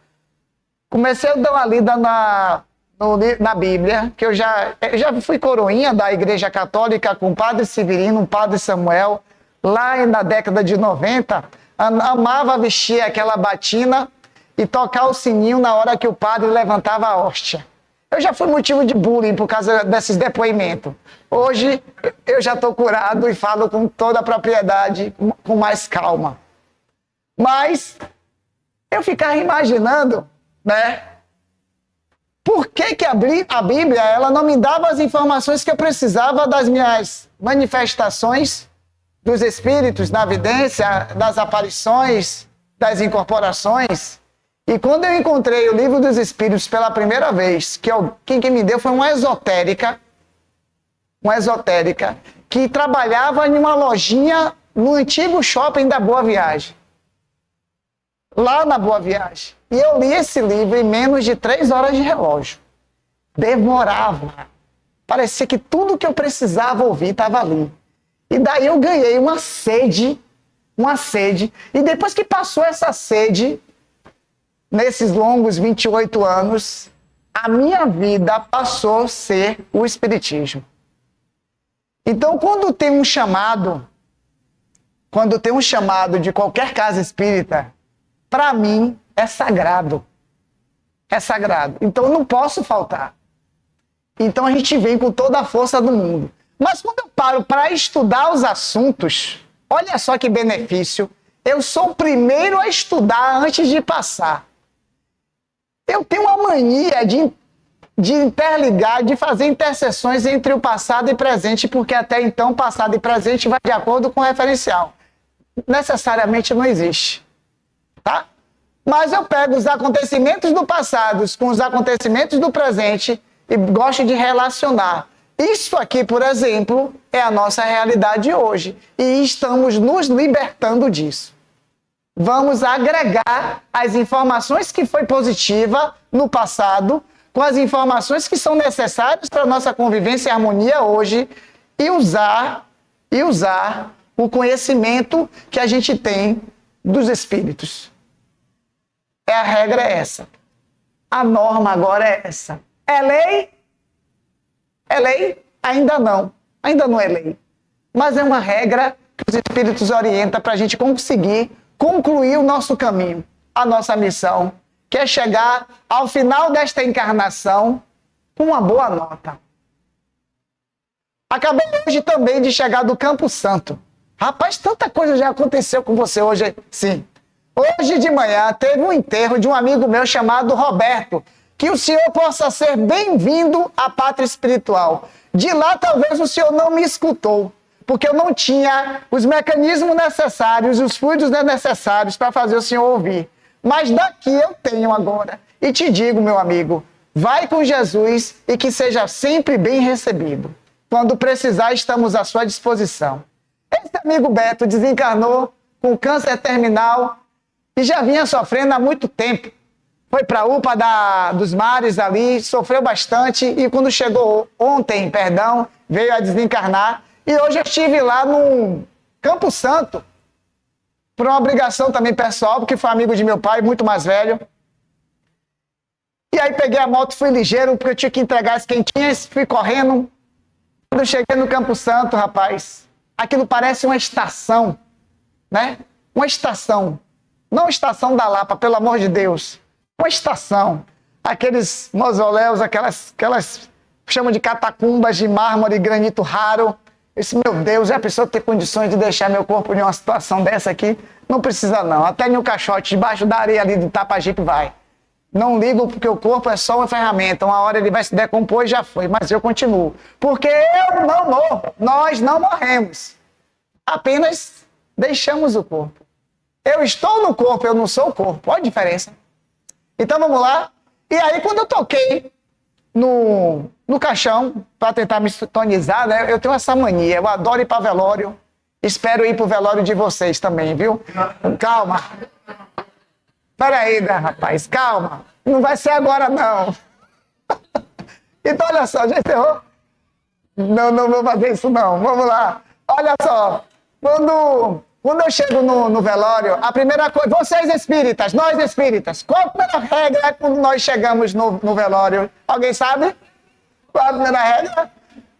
Comecei a dar uma lida na Bíblia, que eu já fui coroinha da Igreja Católica com o Padre Severino, o Padre Samuel, lá na década de 90, amava vestir aquela batina e tocar o sininho na hora que o padre levantava a hóstia. Eu já fui motivo de bullying por causa desses depoimentos. Hoje eu já estou curado e falo com toda a propriedade, com mais calma. Mas eu ficava imaginando, né? Por que a Bíblia ela não me dava as informações que eu precisava das minhas manifestações dos espíritos, da vidência, das aparições, das incorporações? E quando eu encontrei o Livro dos Espíritos pela primeira vez, quem me deu foi uma esotérica que trabalhava em uma lojinha no antigo shopping da Boa Viagem. Lá na Boa Viagem. E eu li esse livro em menos de 3 horas de relógio. Demorava. Parecia que tudo que eu precisava ouvir estava ali. E daí eu ganhei uma sede. E depois que passou essa sede, nesses longos 28 anos, a minha vida passou a ser o Espiritismo. Então, quando tem um chamado de qualquer casa espírita, para mim é sagrado. É sagrado. Então, eu não posso faltar. Então, a gente vem com toda a força do mundo. Mas quando eu paro para estudar os assuntos, olha só que benefício. Eu sou o primeiro a estudar antes de passar. Eu tenho uma mania de interligar, de fazer interseções entre o passado e presente, porque até então passado e presente vai de acordo com o referencial. Necessariamente não existe. Tá? Mas eu pego os acontecimentos do passado com os acontecimentos do presente e gosto de relacionar. Isso aqui, por exemplo, é a nossa realidade hoje. E estamos nos libertando disso. Vamos agregar as informações que foi positiva no passado com as informações que são necessárias para a nossa convivência e harmonia hoje e usar o conhecimento que a gente tem dos espíritos. A regra é essa. A norma agora é essa. É lei? É lei? Ainda não é lei. Mas é uma regra que os espíritos orientam para a gente conseguir concluir o nosso caminho, a nossa missão, que é chegar ao final desta encarnação com uma boa nota. Acabei hoje também de chegar do Campo Santo. Rapaz, tanta coisa já aconteceu com você hoje. Sim. Hoje de manhã teve um enterro de um amigo meu chamado Roberto. Que o senhor possa ser bem-vindo à pátria espiritual. De lá talvez o senhor não me escutou, porque eu não tinha os mecanismos necessários, os fluidos necessários para fazer o senhor ouvir. Mas daqui eu tenho agora. E te digo, meu amigo, vai com Jesus e que seja sempre bem recebido. Quando precisar, estamos à sua disposição. Esse amigo Beto desencarnou com câncer terminal e já vinha sofrendo há muito tempo. Foi para a UPA dos Mares ali, sofreu bastante e quando chegou ontem, veio a desencarnar. E hoje eu estive lá no Campo Santo, por uma obrigação também pessoal, porque foi amigo de meu pai, muito mais velho. E aí peguei a moto, fui ligeiro, porque eu tinha que entregar as quentinhas, fui correndo. Quando eu cheguei no Campo Santo, rapaz, aquilo parece uma estação, né? Uma estação. Não estação da Lapa, pelo amor de Deus. Uma estação. Aqueles mausoléus, aquelas chamam de catacumbas de mármore e granito raro. Esse, meu Deus, a pessoa ter condições de deixar meu corpo em uma situação dessa aqui? Não precisa não. Até em um caixote, debaixo da areia ali do Tapajipe vai. Não ligo porque o corpo é só uma ferramenta. Uma hora ele vai se decompor e já foi. Mas eu continuo. Porque eu não morro. Nós não morremos. Apenas deixamos o corpo. Eu estou no corpo, eu não sou o corpo. Olha a diferença. Então vamos lá. E aí quando eu toquei no caixão, para tentar me sintonizar, né? Eu tenho essa mania, eu adoro ir para velório, espero ir para o velório de vocês também, viu? Calma. Peraí, né, rapaz, calma. Não vai ser agora, não. Então, olha só, já encerrou? Não vou fazer isso, não. Vamos lá. Olha só, quando eu chego no velório, a primeira coisa, vocês espíritas, nós espíritas, qual a primeira regra quando nós chegamos no velório? Alguém sabe? Qual a primeira regra?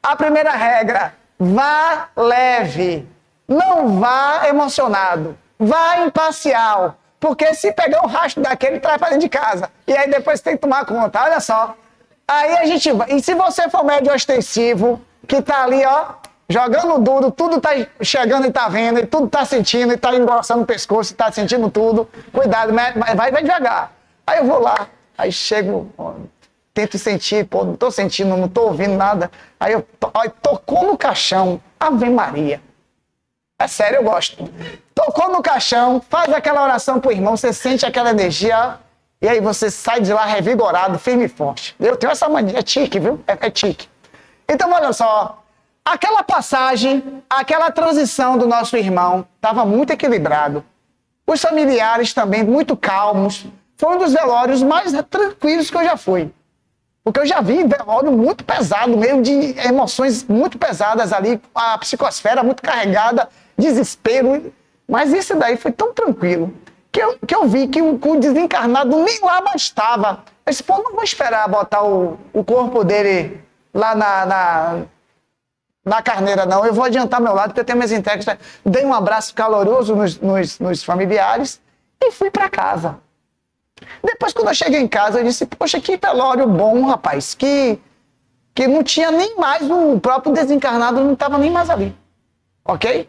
A primeira regra, vá leve, não vá emocionado, vá imparcial, porque se pegar um rastro daquele, traz para dentro de casa, e aí depois tem que tomar conta, olha só. Aí a gente vai, e se você for médio ostensivo, que tá ali, ó, jogando duro, tudo tá chegando e tá vendo, e tudo tá sentindo, e tá engrossando o pescoço, e tá sentindo tudo, cuidado, vai devagar. Aí eu vou lá, aí chego, tento sentir, pô, não tô sentindo, não tô ouvindo nada. Aí eu tocou no caixão, Ave Maria. É sério, eu gosto. Tocou no caixão, faz aquela oração pro irmão, você sente aquela energia, e aí você sai de lá revigorado, firme e forte. Eu tenho essa mania, é tique, viu? É tique. Então, olha só, aquela passagem, aquela transição do nosso irmão, estava muito equilibrado. Os familiares também, muito calmos. Foi um dos velórios mais tranquilos que eu já fui. Porque eu já vi velório muito pesado, meio de emoções muito pesadas ali, a psicosfera muito carregada, desespero. Mas esse daí foi tão tranquilo, que eu vi que o desencarnado nem lá bastava. Eu disse, pô, não vou esperar botar o corpo dele lá na carneira, não. Eu vou adiantar meu lado, porque eu tenho minhas entregas. Dei um abraço caloroso nos familiares e fui para casa. Depois, quando eu cheguei em casa, eu disse, poxa, que velório bom, rapaz, que não tinha nem mais, o próprio desencarnado não estava nem mais ali, ok?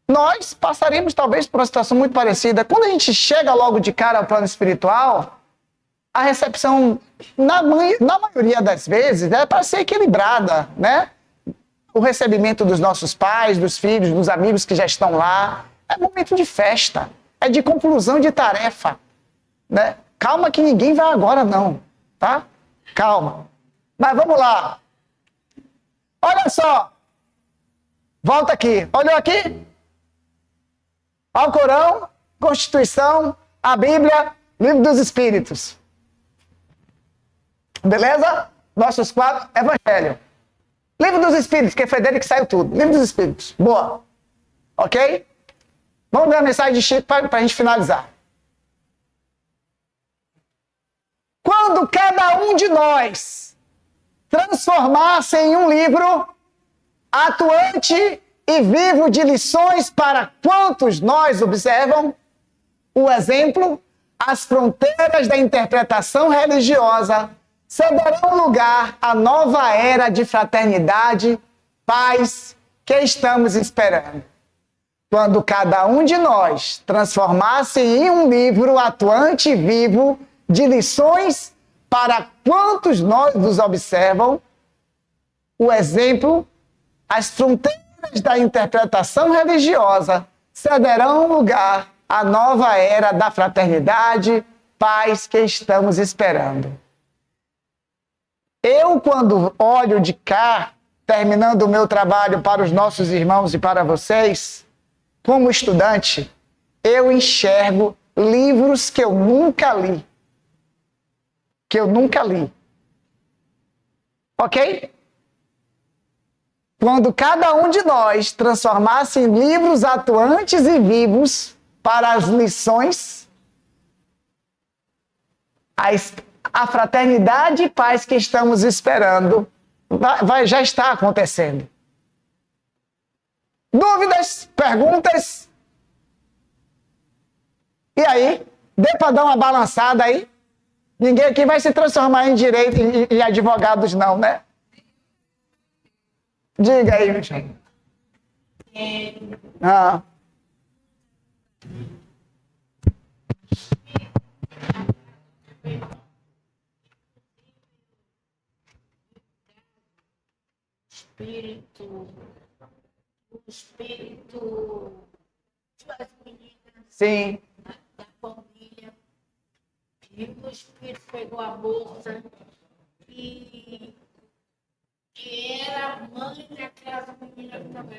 Nós passaremos, talvez, por uma situação muito parecida. Quando a gente chega logo de cara ao plano espiritual, a recepção, na maioria das vezes, é para ser equilibrada, né? O recebimento dos nossos pais, dos filhos, dos amigos que já estão lá, é momento de festa, é de conclusão de tarefa. Né? Calma que ninguém vai agora não, tá? Calma. Mas vamos lá. Olha só. Volta aqui. Olhou aqui? Alcorão, Constituição, a Bíblia, Livro dos Espíritos. Beleza? Nossos quadros, Evangelho. Livro dos Espíritos, que foi dele que saiu tudo. Livro dos Espíritos. Boa. Ok? Vamos ver a mensagem de Chico para a gente finalizar. Quando cada um de nós transformasse em um livro atuante e vivo de lições para quantos nós observam, o exemplo, as fronteiras da interpretação religiosa cederão lugar à nova era de fraternidade, paz que estamos esperando. Quando cada um de nós transformasse em um livro atuante e vivo de lições para quantos nós nos observam, o exemplo, as fronteiras da interpretação religiosa cederão lugar à nova era da fraternidade, paz que estamos esperando. Eu, quando olho de cá, terminando o meu trabalho para os nossos irmãos e para vocês, como estudante, eu enxergo livros que eu nunca li. Ok? Quando cada um de nós transformasse em livros atuantes e vivos para as lições, a fraternidade e paz que estamos esperando já está acontecendo. Dúvidas? Perguntas? E aí? Dê para dar uma balançada aí? Ninguém aqui vai se transformar em direito e advogados, não, né? Diga aí, meu chão. Ah. O espírito das meninas Sim. da família. E o espírito pegou a moça e era a mãe daquela menina que estava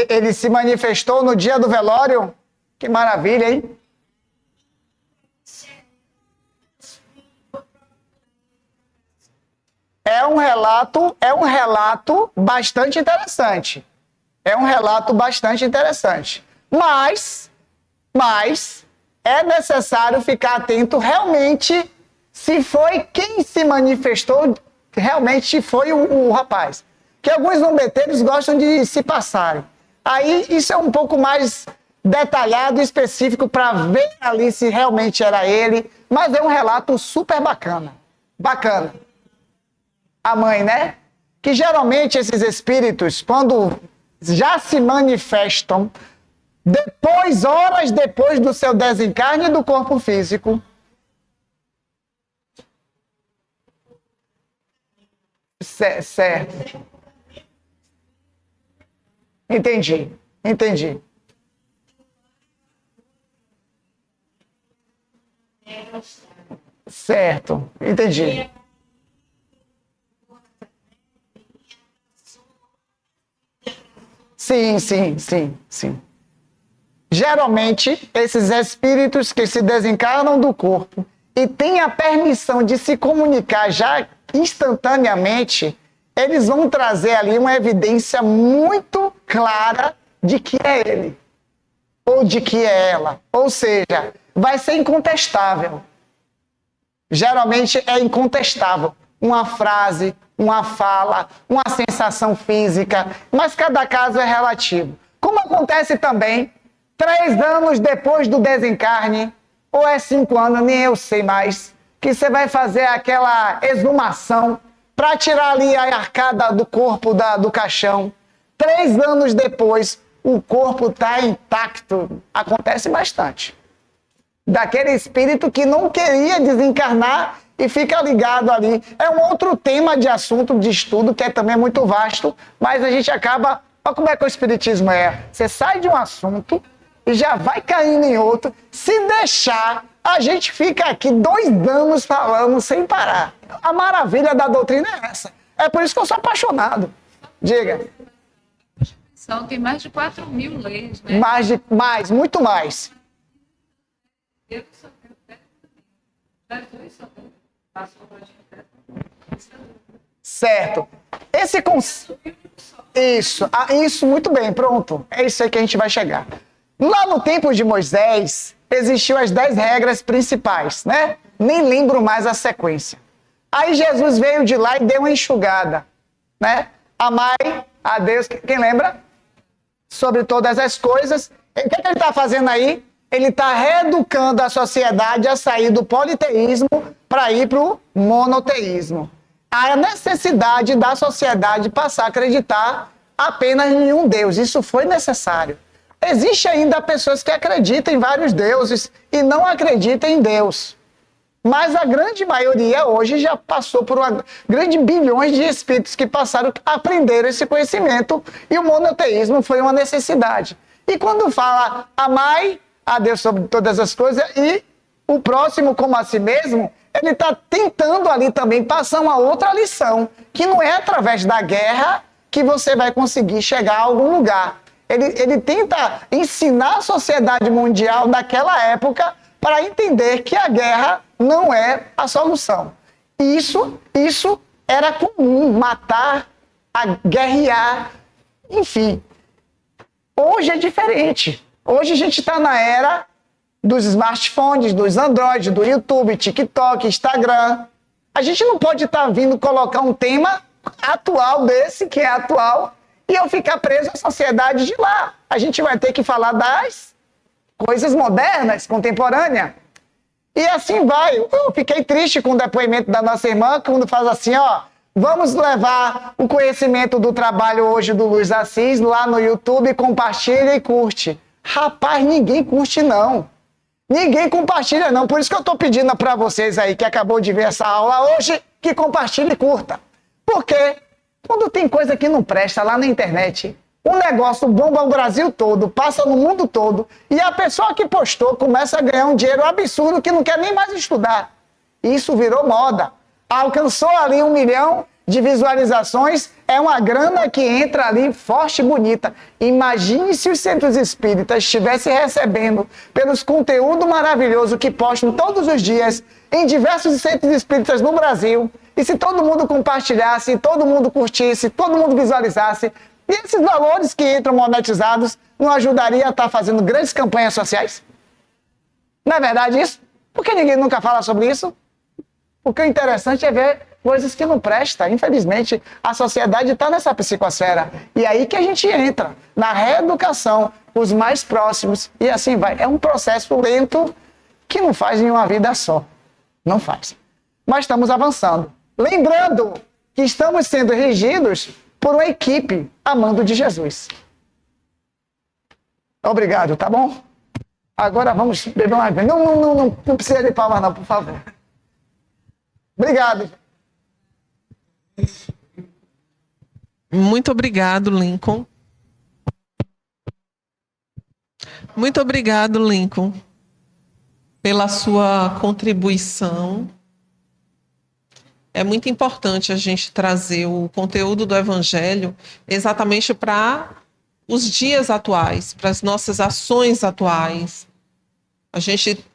Ele se manifestou no dia do velório? Que maravilha, hein? É um relato bastante interessante. É um relato bastante interessante. Mas é necessário ficar atento realmente se foi quem se manifestou, realmente foi o rapaz. Que alguns zombeteiros gostam de se passarem. Aí isso é um pouco mais detalhado, específico, para ver ali se realmente era ele. Mas é um relato super bacana. Bacana. A mãe, né? Que geralmente esses espíritos, quando já se manifestam, depois, horas depois do seu desencarne do corpo físico. Certo. Entendi. Certo, entendi. Sim. Geralmente, esses espíritos que se desencarnam do corpo e têm a permissão de se comunicar já instantaneamente, eles vão trazer ali uma evidência muito clara de que é ele, ou de que é ela. Ou seja, vai ser incontestável. Geralmente é incontestável. Uma frase, uma fala, uma sensação física, mas cada caso é relativo. Como acontece também 3 anos depois do desencarne, ou é 5 anos, nem eu sei mais, que você vai fazer aquela exumação para tirar ali a arcada do corpo do caixão. 3 anos depois, o corpo está intacto. Acontece bastante. Daquele espírito que não queria desencarnar e fica ligado ali. É um outro tema de assunto, de estudo, que é também muito vasto, mas a gente acaba... Olha como é que o espiritismo é. Você sai de um assunto e já vai caindo em outro. Se deixar, a gente fica aqui 2 anos falando sem parar. A maravilha da doutrina é essa. É por isso que eu sou apaixonado. Diga. Tem mais de 4.000 leis, né? Muito mais. Eu sou das duas só passou para certo. Isso, muito bem, pronto. É isso aí que a gente vai chegar. Lá no tempo de Moisés, existiam as 10 regras principais, né? Nem lembro mais a sequência. Aí Jesus veio de lá e deu uma enxugada, né? Amai a Deus, quem lembra? Sobre todas as coisas. O que ele está fazendo aí? Ele está reeducando a sociedade a sair do politeísmo para ir para o monoteísmo. A necessidade da sociedade passar a acreditar apenas em um Deus. Isso foi necessário. Existe ainda pessoas que acreditam em vários deuses e não acreditam em Deus. Mas a grande maioria hoje já passou por uma grande bilhões de espíritos que passaram a aprender esse conhecimento e o monoteísmo foi uma necessidade. E quando fala amai a Deus sobre todas as coisas e o próximo como a si mesmo, ele está tentando ali também passar uma outra lição, que não é através da guerra que você vai conseguir chegar a algum lugar. Ele tenta ensinar a sociedade mundial daquela época para entender que a guerra não é a solução. Isso era comum, matar, guerrear, enfim. Hoje é diferente. Hoje a gente está na era dos smartphones, dos Android, do YouTube, TikTok, Instagram. A gente não pode estar vindo colocar um tema atual desse, que é atual, e eu ficar preso à sociedade de lá. A gente vai ter que falar das coisas modernas, contemporâneas. E assim vai. Eu fiquei triste com o depoimento da nossa irmã, quando faz assim, ó, Vamos levar o conhecimento do trabalho hoje do Luiz Assis lá no YouTube, compartilha e curte. Rapaz, ninguém curte não. Ninguém compartilha não. Por isso que eu estou pedindo para vocês aí que acabou de ver essa aula hoje, que compartilhe e curta. Por quê? Quando tem coisa que não presta lá na internet, o negócio bomba o Brasil todo, passa no mundo todo, e a pessoa que postou começa a ganhar um dinheiro absurdo que não quer nem mais estudar. Isso virou moda. Alcançou ali 1 milhão de visualizações, é uma grana que entra ali forte e bonita. Imagine se os centros espíritas estivessem recebendo pelos conteúdos maravilhosos que postam todos os dias em diversos centros espíritas no Brasil, e se todo mundo compartilhasse, todo mundo curtisse, todo mundo visualizasse, e esses valores que entram monetizados não ajudariam a estar fazendo grandes campanhas sociais? Não é verdade isso? Por que ninguém nunca fala sobre isso? Porque o interessante é ver coisas que não prestam. Infelizmente, a sociedade está nessa psicosfera. E aí que a gente entra, na reeducação, os mais próximos, e assim vai. É um processo lento que não faz em uma vida só. Não faz. Mas estamos avançando. Lembrando que estamos sendo regidos por uma equipe amando de Jesus. Obrigado, tá bom? Agora vamos beber uma água. Não precisa de palmas não, por favor. Obrigado. Muito obrigado, Lincoln. Muito obrigado, Lincoln, pela sua contribuição. É muito importante a gente trazer o conteúdo do Evangelho exatamente para os dias atuais, para as nossas ações atuais. A gente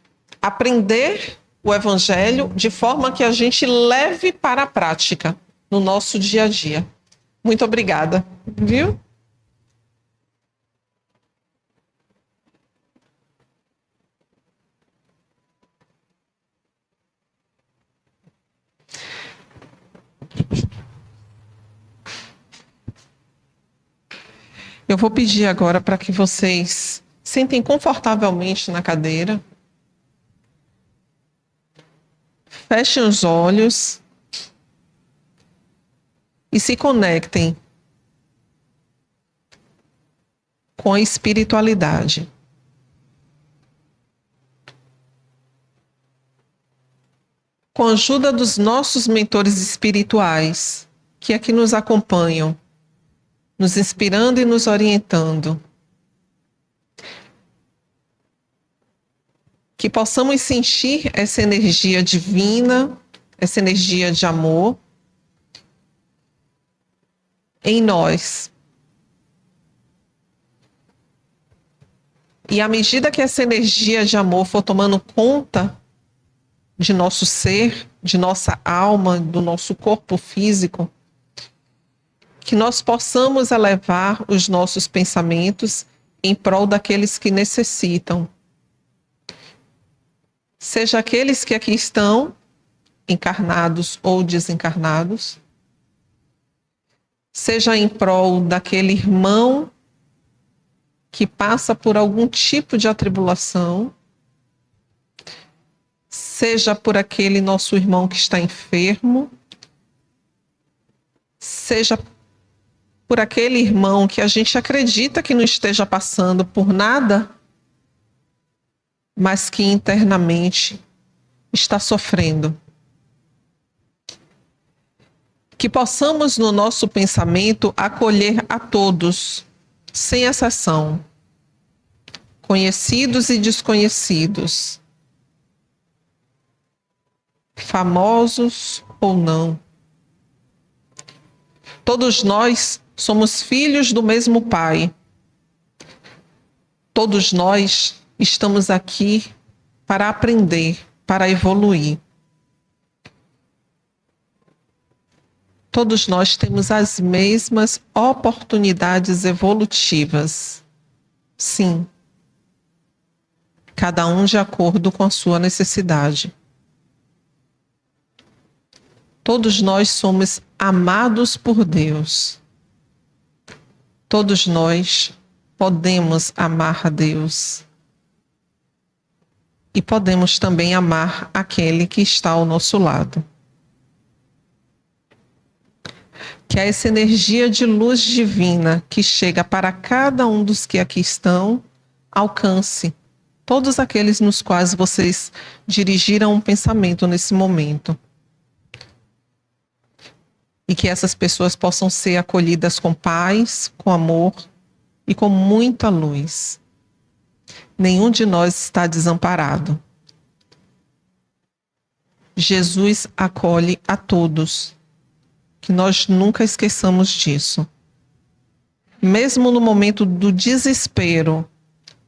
aprender o Evangelho de forma que a gente leve para a prática no nosso dia a dia. Muito obrigada, viu? Eu vou pedir agora para que vocês sentem confortavelmente na cadeira. Fechem os olhos e se conectem com a espiritualidade. Com a ajuda dos nossos mentores espirituais, que aqui nos acompanham, nos inspirando e nos orientando. Que possamos sentir essa energia divina, essa energia de amor em nós. E à medida que essa energia de amor for tomando conta de nosso ser, de nossa alma, do nosso corpo físico, que nós possamos elevar os nossos pensamentos em prol daqueles que necessitam. Seja aqueles que aqui estão, encarnados ou desencarnados, seja em prol daquele irmão que passa por algum tipo de atribulação, seja por aquele nosso irmão que está enfermo, seja por aquele irmão que a gente acredita que não esteja passando por nada, mas que internamente está sofrendo. Que possamos no nosso pensamento acolher a todos, sem exceção, conhecidos e desconhecidos, famosos ou não. Todos nós somos filhos do mesmo Pai. Todos nós estamos aqui para aprender, para evoluir. Todos nós temos as mesmas oportunidades evolutivas. Sim. Cada um de acordo com a sua necessidade. Todos nós somos amados por Deus. Todos nós podemos amar a Deus. E podemos também amar aquele que está ao nosso lado. Que essa energia de luz divina que chega para cada um dos que aqui estão, alcance todos aqueles nos quais vocês dirigiram um pensamento nesse momento. E que essas pessoas possam ser acolhidas com paz, com amor e com muita luz. Nenhum de nós está desamparado. Jesus acolhe a todos. Que nós nunca esqueçamos disso. Mesmo no momento do desespero,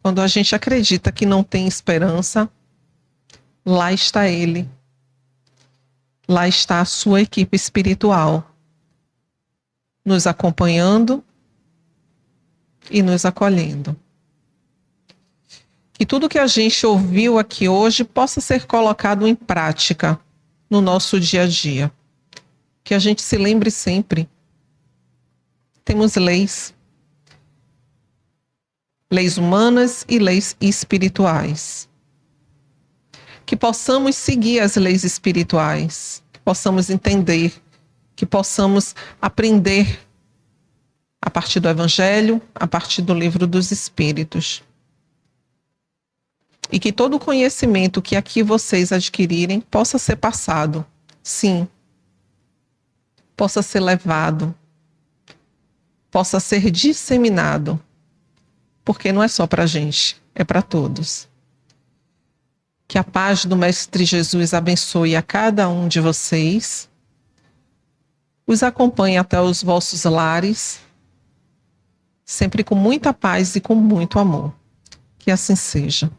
quando a gente acredita que não tem esperança, lá está Ele. Lá está a sua equipe espiritual, nos acompanhando e nos acolhendo. Que tudo que a gente ouviu aqui hoje possa ser colocado em prática no nosso dia a dia. Que a gente se lembre sempre. Temos leis. Leis humanas e leis espirituais. Que possamos seguir as leis espirituais. Que possamos entender. Que possamos aprender a partir do Evangelho, a partir do Livro dos Espíritos. E que todo o conhecimento que aqui vocês adquirirem possa ser passado. Sim. Possa ser levado. Possa ser disseminado. Porque não é só para a gente, é para todos. Que a paz do Mestre Jesus abençoe a cada um de vocês. Os acompanhe até os vossos lares. Sempre com muita paz e com muito amor. Que assim seja.